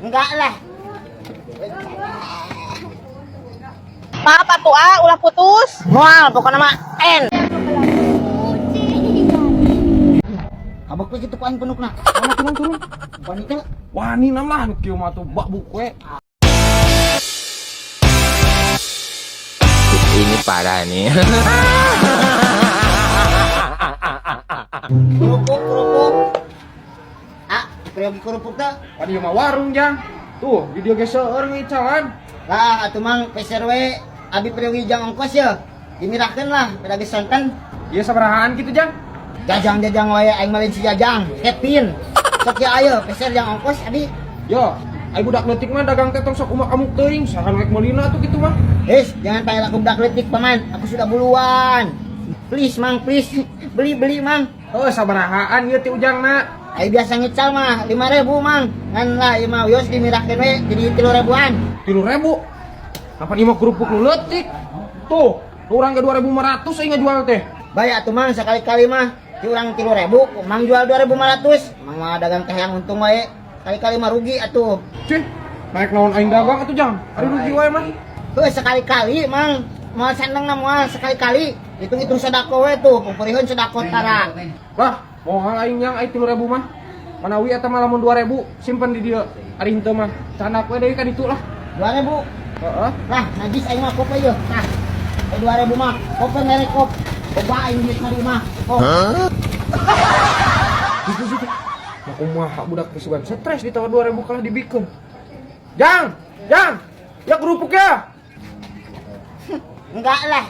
Enggak lah. Apa tuh ulah putus. Mual pokoknya mah N. Abak we gitu paling penukna. Mana turun. Wanita. Wani nama nu kieu mah tuh bak bukwe. Ini parah nih. Kerupuk. Kerupuk tuh. Padi mah warung jang. Tuh, di dia geuseur ngicalan. Lah atuh mang peser we abi priwi jang ongkos ya. Dimirahkeun lah pada gesanten. Ieu sabarahaan kitu jang? Jajang wae aing malin si Jajang. Kevin. Sok ya ayo peser jang ongkos abi. Yo, ai budak leutik mah dagang teh tong sok umak amuk teuing, sahan rek meulina atuh kitu mah. Jangan panggil aku budak letik paman. Aku sudah buluan. Please mang, please. Beli mang. Oh, sabarahaan ieu ti ujangna. Ayo biasa ngecal mah 5.000 mang. Ngan lah ieu mah yos dimirahkeun we jadi 3.000-an. 3.000. Kapan ieu mah kerupuk nu leutik? Tuh, urang ge 2.500 euy ngajual teh. Bae atuh mang sekali-kali mah di urang 3.000, mang jual 2.500. Mang mah dagang teh yang untung wae. Kali-kali mah rugi atuh. Cih, naik naon aing dagang atuh jang? Ari rugi wae mah. Heuh sekali-kali mang. Moal sandang na moal sekali-kali. Hitung-hitung sedako we tuh, pupurihun sedako tara. Lah, moal aing yang ai 3.000 mah. Manawi eta mah lamun 2.000 simpen di dieu. Ari henteu mah canak we deui ka ditu lah. 2.000. Heeh. Lah, najis aing mah kopi yeuh. Tah. 2.000 mah. Kopi merek kop. Coba aing duit mah di mah. Oh. Gitu. Nah, kumaha budak kesugan stres ditawar 2.000 kalah dibikeun. Jang! Ya kerupuk ya. Enggak lah.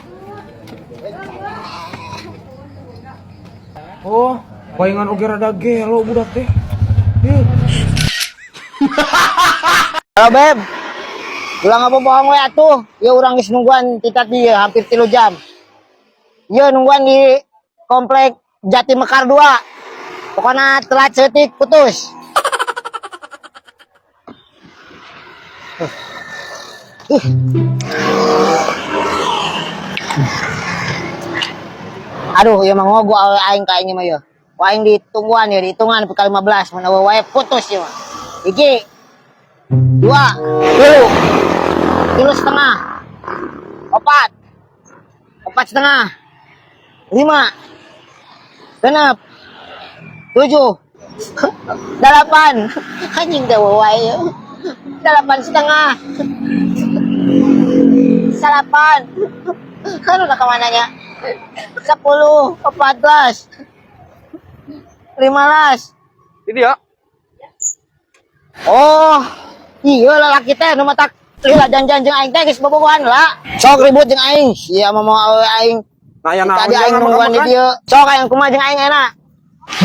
Oh, bayangan oge rada gelo budak teh. Yeuh. Halo Beb. Ulang apa bohong we atuh. Ieu urang geus nungguan titat di hampir 3 jam. Ieu nungguan di komplek Jati Mekar 2. Pokoknya telat setik putus. Aduh, ieu mah ngogo aing ka aing mah ieu. Ku aing ditungguan ya, dihitungan ke 15 mun wae putus ieu mah. Hiji, 2, 3 setengah, 4 setengah, 5, 6, 7, 8, anjing teh wae 8 setengah, 8, kan udah kemananya 10, 14, 15. Ini ya. Oh, iya lalaki teh nu matak lila janjan jeung aing teh geus bobogohan lah. Sok ribut jeung aing. Sia mah mau aing. Nah, ya Tadi naon aing nungguan di dieu. Sok aing kumaha jeung aing enak.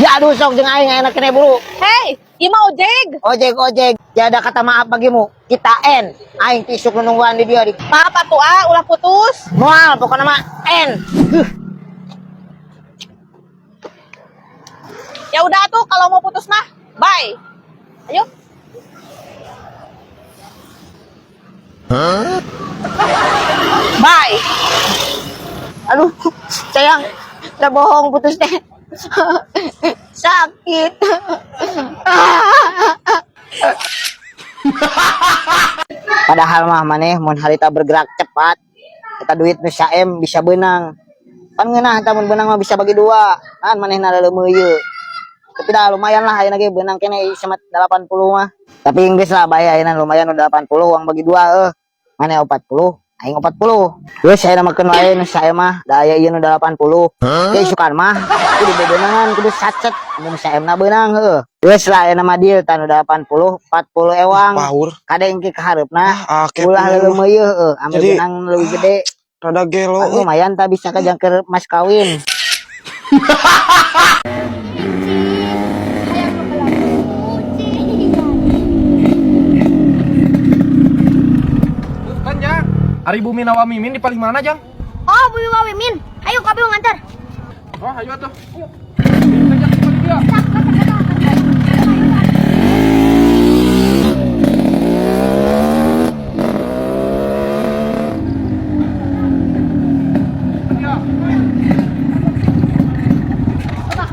Ya aduh sok jeung aing enak kene buru. Hei, ieu mah ojeg. Ojek. Tiada kata maaf bagimu. Kita N. Aing tisuk nungguan di dieu. Apa tuh ulah putus. Moal pokona mah N. Ya udah tuh kalau mau putus mah. Bye. Ayo. Bye. Aduh, sayang. Udah bohong putus teh. Sakit. Padahal mah maneh mun harita bergerak cepat, kita duit nu saem bisa beunang. Pan ngeunah eta mun beunang mah bisa bagi 2. Kan manehna leumeul ieu. Tapi dah lumayan lah ayeuna ge beunang kene sama 80 mah. Tapi geus lah bae ayeuna lumayan udah 80 uang bagi 2 Maneh 40, aing 40. Geus ayeuna makeun wae nu sae mah da aya ieu nu 80. Ge isukan mah kudu bebeunangan kudu sacet mun saemna beunang heueuh. Geus lah ayeuna mah dieu tanu 80, 40 ewang. Kade engke ka hareupna. Ulah leumeul ieu heueuh, ame beunang leuwih gede. Rada gelo. Lumayan tah bisa kajangkeun mas kawin. Kan jang. Ari Bumi Nawa Mimin di paling mana jang? Oh, Bumi Wawimin. Ayo kabel ngantar. Oh, ayo atuh. Ayo. Kita paling dia.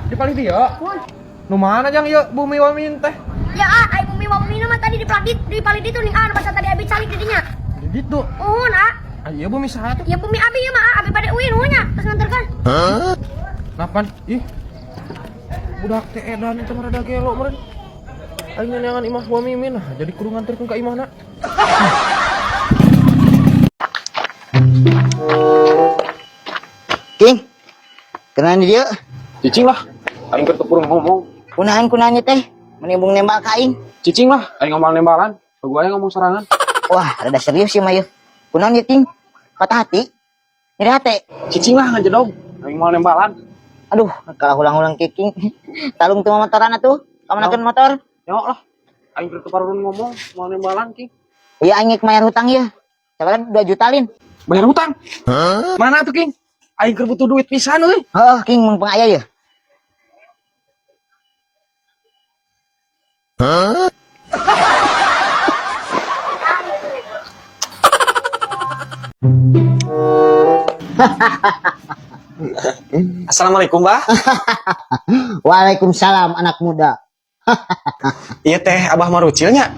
Di paling dia. Nu mana jang ieu Bumi Wamin teh? Ya, Bumi Wawimin mah tadi di di palit itu nih bahasa tadi abi calik didinya. Di ditu. Oh, nak. Iya bu misalnya tuh. Ya bumi abi ya mah abi pada uin nya pas nganterkan. Napan? Ih. Budak teh edan itu mah rada gelo meureun. Aing neangan imah wa mimin jadi kudu nganterkeun ka imahna. King. Kenaan dia? Cicing lah. Aing keur teu ngomong. Kunahan teh menimbung nembak ka aing. Cicing lah, aing ngomong nembalan. Gua aing ngomong serangan. Wah, rada serius sih mah yeuh. Kunaon ieu King? Patah hati? Nyeri hati? Cicing lah ngajedog. Aing mau nembalan. Aduh, kalah ulang-ulang King. Talung teu motoran atuh. Kamanakeun motor? Nyok lah. Aing keur teu parurun ngomong mau nembalan King. Iya aing mayar hutang ya. Sekarang 2 juta lin. Bayar hutang? Mana tuh King? Aing keur butuh duit pisan euy. Heeh, King mumpung aya ya. Assalamualaikum, Mbah. Waalaikumsalam anak muda. Iya teh Abah Marucilnya.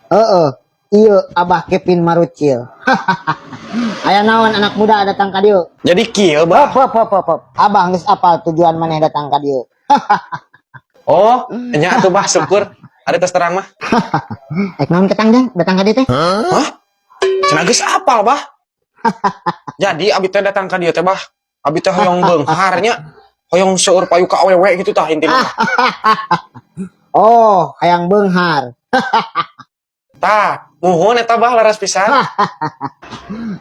Heeh. Iya Abah Kevin Marucil. Aya naon anak muda datang ka dieu? Jadi kieu, Bah. Hop. Abah geus apal tujuan maneh datang ka dieu. Oh, nya atuh Bah, syukur. Ari tos terang mah. Naon ketang jang datang ka dieu teh? Hah? Cenah geus apal, Bah. Jadi abi teh datang ka dieu teh, Bah. Abi teh hoyong beunghar nya. Hoyong seueur payu ka awewe gitu tah intina. Oh, hayang beunghar. Tah, muhun eta Bah laras pisan.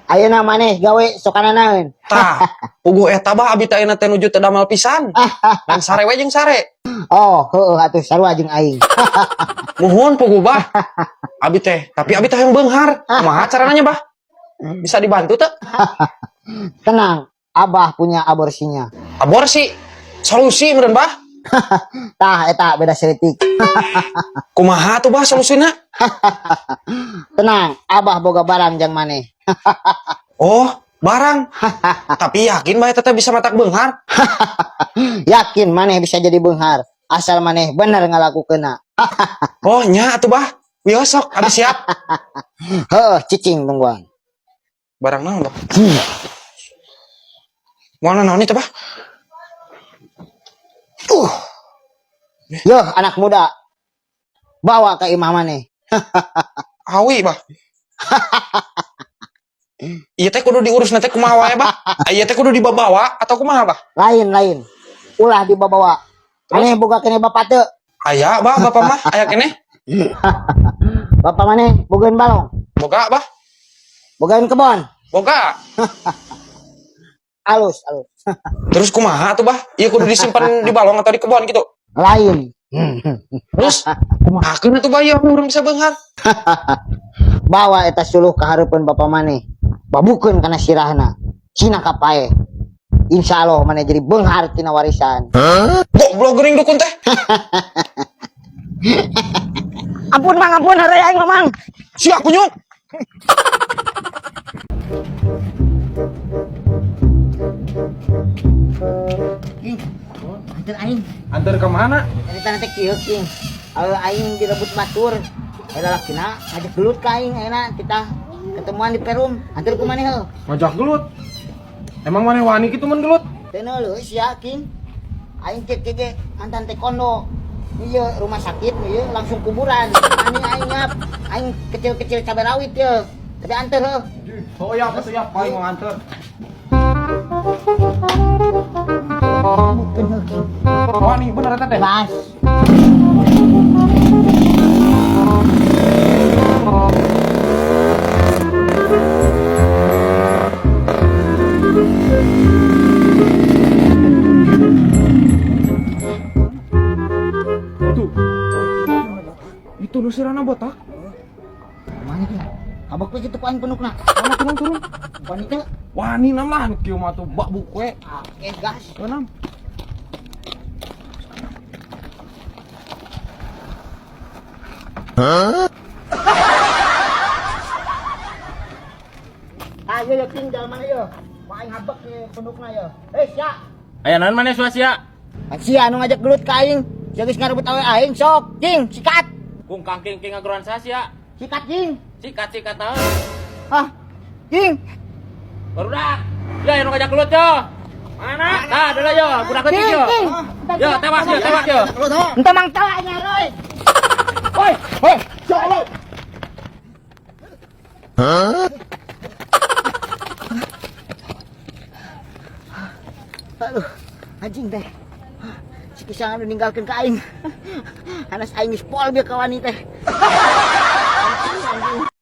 Ayeuna maneh gawe sokana naeun? Tah, puguh eta Bah abi teh ayeuna teh nuju teh damel pisan. Dan sare we jeung sare. Oh, heueuh atuh sarua jeung aing. Muhun puguh Bah. Abi teh, tapi abi teh hoyong beunghar. Kumaha carana nya Bah? Bisa dibantu teu? Tenang, Abah punya aborsinya. Aborsi. Solusi meureun Bah. Tah eta beda seutik. Kumaha tuh Bah solusina? Tenang, Abah boga barang jang maneh. Oh, barang. Tapi yakin Bah eta teh bisa matak beunghar? Yakin maneh bisa jadi beunghar asal maneh bener ngalakukeunna. Oh, nya atuh Bah. Wios sok, abi siap. Heuh, cicing tungguan. Barang naon Bah? Mana naon itu Bah? Yo anak muda. Bawa ke imah maneh. Awi Bah. Iya teh kudu diurus nanti kumaha wae Bah? Iya teh kudu dibawa atau kumaha Bah? Lain. Ulah dibawa. Maneh boga kene bapak teu. Aya Bah, bapak mah aya keneh. Bapak maneh bogaeun balong. Boga Bah. Bogaeun kebon. Boga. Alus. Terus kumaha tuh Bah? Iya kudu disimpan di balong atau di kebon gitu. Lain. Terus kumaha keun atuh Bah ieu urang bisa beunghar? Bawa eta suluh ka hareupeun bapak maneh. Babukeun kana sirahna. Cina kapae. Insyaallah maneh jadi beunghar tina warisan. Goblok geuning dukun teh. Ampun Mang, ampun hareuy aing Mang. Siap kunyuk. King, antar aing. Antar ke mana? Dari tanah teh kieu King. Aing direbut batur. Ada lakina ngajak gelut ka aing ayeuna kita ketemuan di Perum. Antar ku maneh heuh. Ngajak gelut. Emang mana wani kitu mun gelut? Teu neuleuh sia King. Aing cek ge antan taekwondo. Ieu rumah sakit ieu langsung kuburan. Aing ngap. Aing kecil-kecil cabai rawit ye. Tapi antar heuh. Oh ya, atuh ya, aing mau antar. Bukeun heuh King. Wani bener eta teh. Bas. Itu nu sirana botak. Mana King? Abak we kitu ku aing penukna. Mana turun. Wanita. Wani nam lah nu kieu mah tuh bak bukwe. Oke, gas. Kenam? Ayo yo King jalan mana yo? Ku aing habek ke penukna yo. Sia. Aya naon maneh Swasia? Sia anu ngajak gelut ka aing. Sia geus ngarebut awe aing sok. King, sikat. Bungkang king aguran sasya. Sikat Jing. Sikat naon. Ah, Jing. Barudak. Ya yang ngajak kelut yo. Mana? Nah, dulu yo, budak kecil yo. Yo, tewas yo. Ente mang tawanya, Roy. Woi, Jolok. Aduh, anjing teh. Si Kisang meninggalkan ke aing. Anas aing geus pol bieu ka wanita teh.